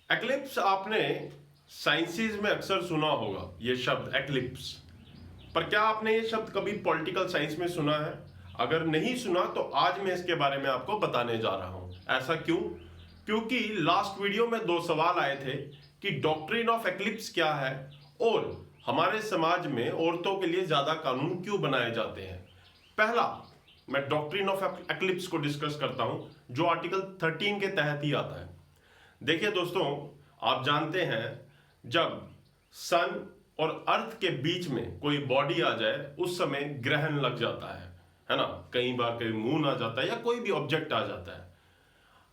Eclipse आपने sciences में अक्सर सुना होगा ये शब्द एक्लिप्स, पर क्या आपने ये शब्द कभी पॉलिटिकल साइंस में सुना है? अगर नहीं सुना तो आज मैं इसके बारे में आपको बताने जा रहा हूं। ऐसा क्यों? क्योंकि लास्ट वीडियो में दो सवाल आए थे कि डॉक्ट्रिन ऑफ एक्लिप्स क्या है और हमारे समाज में औरतों के लिए ज्यादा कानून क्यों बनाए जाते हैं। पहला, मैं डॉक्ट्रिन ऑफ एक्लिप्स को डिस्कस करता हूं जो आर्टिकल 13 के तहत ही आता है। देखिए दोस्तों, आप जानते हैं जब सन और अर्थ के बीच में कोई बॉडी आ जाए उस समय ग्रहण लग जाता है ना। कई बार कहीं मून आ जाता है या कोई भी ऑब्जेक्ट आ जाता है।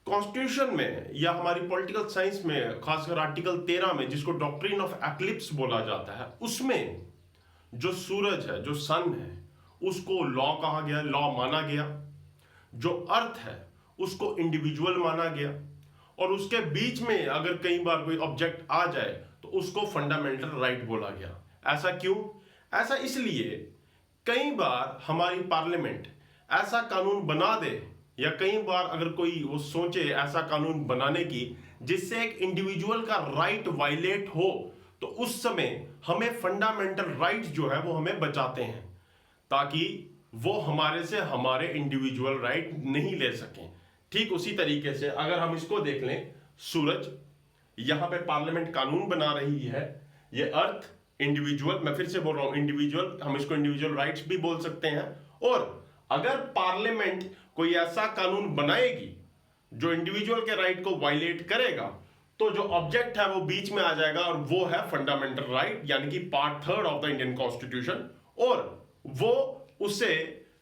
कॉन्स्टिट्यूशन में या हमारी पॉलिटिकल साइंस में खासकर आर्टिकल 13 में, जिसको डॉक्ट्रिन ऑफ एक्लिप्स बोला जाता है, उसमें जो सूरज है, जो सन है, उसको लॉ कहा गया, लॉ माना गया। जो अर्थ है उसको इंडिविजुअल माना गया और उसके बीच में अगर कई बार कोई ऑब्जेक्ट आ जाए तो उसको फंडामेंटल राइट बोला गया। ऐसा क्यों? ऐसा इसलिए कई बार हमारी पार्लियामेंट ऐसा कानून बना दे या कई बार अगर कोई वो सोचे ऐसा कानून बनाने की जिससे एक इंडिविजुअल का राइट वायलेट हो, तो उस समय हमें फंडामेंटल राइट्स जो है वो हमें बचाते हैं ताकि वो हमारे से हमारे इंडिविजुअल राइट नहीं ले सकें। ठीक उसी तरीके से अगर हम इसको देख लें, सूरज, यहां पे पार्लियामेंट कानून बना रही है, ये अर्थ इंडिविजुअल, मैं फिर से बोल रहा हूं इंडिविजुअल, हम इसको इंडिविजुअल राइट्स भी बोल सकते हैं। और अगर पार्लियामेंट कोई ऐसा कानून बनाएगी जो इंडिविजुअल के राइट को वायलेट करेगा, तो जो ऑब्जेक्ट है वो बीच में आ जाएगा और वो है फंडामेंटल राइट, यानी कि part 3 of the Indian constitution. और वो उसे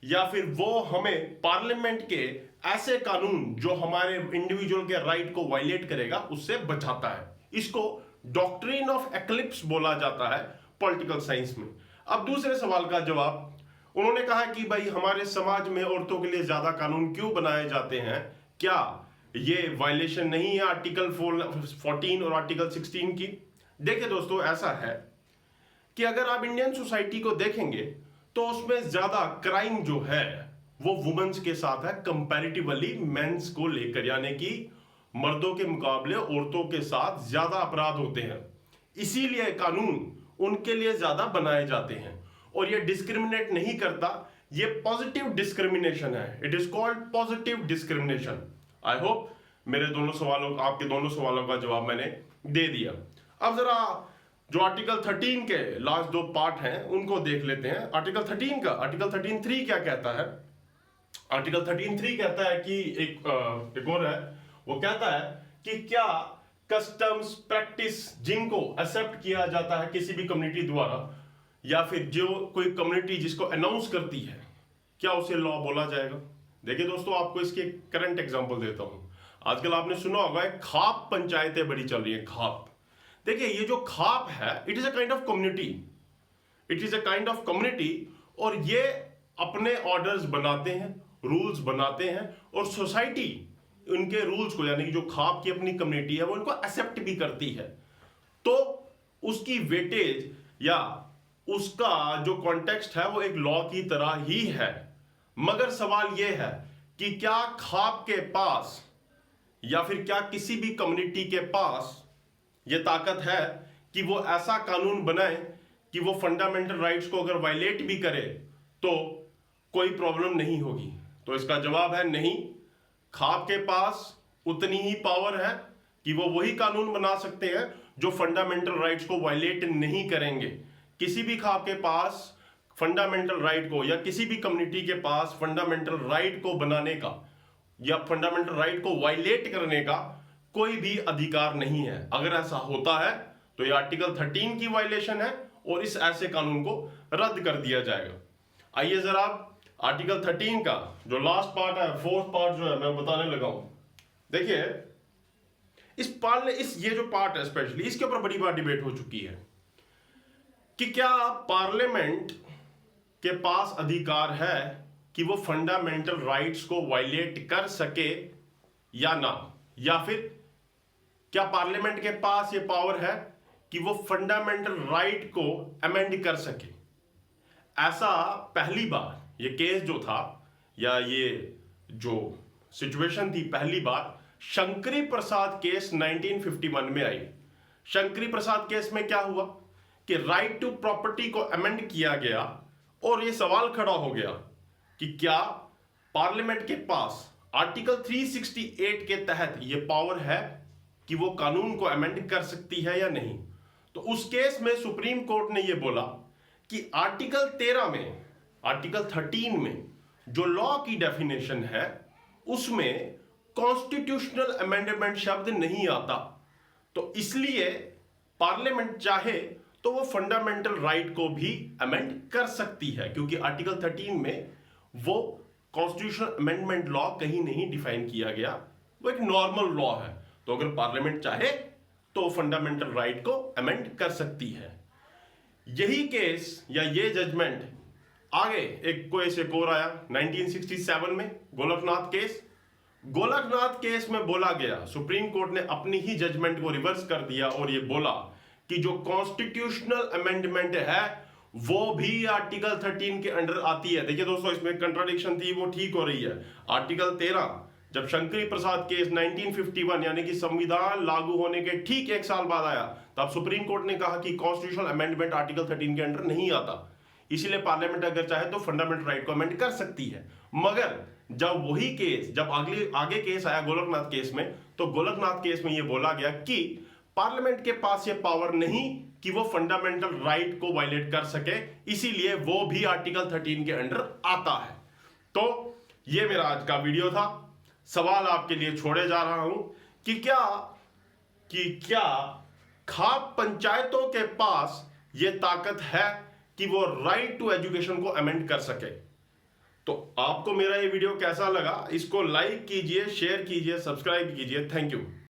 या फिर वो हमें पार्लियामेंट के ऐसे कानून जो हमारे इंडिविजुअल के राइट को वायलेट करेगा उससे बचाता है। इसको डॉक्ट्रिन ऑफ एक्लिप्स बोला जाता है पॉलिटिकल साइंस में। अब दूसरे सवाल का जवाब, उन्होंने कहा कि भाई हमारे समाज में औरतों के लिए ज्यादा कानून क्यों बनाए जाते हैं, क्या ये वायलेशन नहीं है आर्टिकल 14 और आर्टिकल 16 की? देखिए दोस्तों, ऐसा है कि अगर आप इंडियन सोसाइटी को देखेंगे तो उसमें ज्यादा क्राइम जो है वो वुमेन्स के साथ है कंपैरेटिवली मेंस को लेकर, यानी कि मर्दों के मुकाबले औरतों के साथ ज्यादा अपराध होते हैं। इसीलिए कानून उनके लिए ज्यादा बनाए जाते हैं और ये डिस्क्रिमिनेट नहीं करता, ये पॉजिटिव डिस्क्रिमिनेशन है। It is called positive discrimination. I hope मेरे दोनों सवालों, आपके दोनों सवालों का जवाब मैंने दे दिया। अब जरा जो आर्टिकल 13 के लास्ट दो पार्ट हैं उनको देख लेते हैं। आर्टिकल 13 का आर्टिकल 13(3) क्या कहता है? आर्टिकल 13(3) कहता है कि एक और है, वो कहता है कि क्या कस्टम्स प्रैक्टिस जिनको एक्सेप्ट किया जाता है किसी भी कम्युनिटी द्वारा, या फिर जो कोई कम्युनिटी जिसको अनाउंस करती है, क्या उसे लॉ बोला जाएगा? देखिए दोस्तों, आपको इसके करंट एग्जांपल देता हूं। आजकल आपने सुना होगा खाप पंचायतें बड़ी चल रही है, खाप। देखिए, ये जो खाप है, it is a kind of community, it is a kind of community, और ये अपने ऑर्डर्स बनाते हैं, रूल्स बनाते हैं, और सोसाइटी उनके रूल्स को, यानी कि जो खाप की अपनी कम्युनिटी है वो उनको एक्सेप्ट भी करती है। तो उसकी वेटेज या उसका जो कॉन्टेक्स्ट है वो एक लॉ की तरह ही है। मगर सवाल यह है कि क्या खाप के पास या फिर क्या किसी भी कम्युनिटी के पास यह ताकत है कि वो ऐसा कानून बनाए कि वो फंडामेंटल राइट्स को अगर वायलेट भी करे तो कोई प्रॉब्लम नहीं होगी? तो इसका जवाब है नहीं। खाप के पास उतनी ही पावर है कि वो वही कानून बना सकते हैं जो फंडामेंटल राइट्स को वायलेट नहीं करेंगे। किसी भी खाप के पास फंडामेंटल राइट को, या किसी भी कम्युनिटी के पास फंडामेंटल राइट को बनाने का या फंडामेंटल राइट को वायलेट करने का कोई भी अधिकार नहीं है। अगर ऐसा होता है तो यह आर्टिकल 13 की वायलेशन है और इस ऐसे कानून को रद्द कर दिया जाएगा। आइए जरा आर्टिकल 13 का जो लास्ट पार्ट है, फोर्थ पार्ट जो है, मैं बताने लगा हूं। देखिए, इस ये जो पार्ट है स्पेशली, इसके ऊपर बड़ी बार डिबेट हो चुकी है कि क्या पार्लियामेंट के पास अधिकार है कि वो फंडामेंटल राइट्स को वायलेट कर सके या ना, या फिर क्या पार्लियामेंट के पास ये पावर है कि वो फंडामेंटल राइट को अमेंड कर सके। ऐसा पहली बार ये केस जो था या ये जो सिचुएशन थी पहली बार शंकरी प्रसाद केस 1951 में आई। शंकरी प्रसाद केस में क्या हुआ कि राइट टू प्रॉपर्टी को अमेंड किया गया और यह सवाल खड़ा हो गया कि क्या पार्लियामेंट के पास आर्टिकल 368 के तहत यह पावर है कि वो कानून को अमेंड कर सकती है या नहीं। तो उस केस में सुप्रीम कोर्ट ने यह बोला कि आर्टिकल 13 में, आर्टिकल 13 में जो लॉ की डेफिनेशन है उसमें कॉन्स्टिट्यूशनल अमेंडमेंट शब्द नहीं आता। तो इसलिए पार्लियामेंट चाहे तो वो फंडामेंटल राइट को भी अमेंड कर सकती है, क्योंकि आर्टिकल 13 में वो कॉन्स्टिट्यूशनल अमेंडमेंट लॉ कहीं नहीं डिफाइन किया गया, वो एक नॉर्मल लॉ है। तो अगर पार्लियामेंट चाहे तो फंडामेंटल राइट को अमेंड कर सकती है। यही केस या ये जजमेंट आगे एक और आया 1967 में, गोलकनाथ केस। गोलकनाथ केस में बोला गया, सुप्रीम कोर्ट ने अपनी ही जजमेंट को रिवर्स कर दिया और ये बोला कि जो कॉन्स्टिट्यूशनल अमेंडमेंट है वो भी आर्टिकल 13 के अंडर आती है। देखिए दोस्तों, इसमें कंट्राडिक्शन थी, वो ठीक हो रही है। आर्टिकल 13 जब शंकरी प्रसाद केस 1951 यानी कि संविधान लागू होने के ठीक एक साल बाद आया, तब सुप्रीम कोर्ट ने कहा कि कॉन्स्टिट्यूशनल अमेंडमेंट आर्टिकल 13 के अंडर नहीं आता, इसीलिए पार्लियामेंट अगर चाहे तो फंडामेंटल राइट को अमेंड कर सकती है। मगर जब वही केस, जब आगे केस आया गोलकनाथ केस में, तो गोलकनाथ केस में यह बोला गया कि पार्लियामेंट के पास यह पावर नहीं कि वो फंडामेंटल राइट को वायलेट कर सके, इसीलिए वो भी आर्टिकल 13 के अंडर आता है। तो ये मेरा आज का वीडियो था। सवाल आपके लिए छोड़े जा रहा हूं कि क्या खाप पंचायतों के पास यह ताकत है कि वो राइट टू एजुकेशन को अमेंड कर सके। तो आपको मेरा ये वीडियो कैसा लगा, इसको लाइक कीजिए, शेयर कीजिए, सब्सक्राइब कीजिए। Thank you.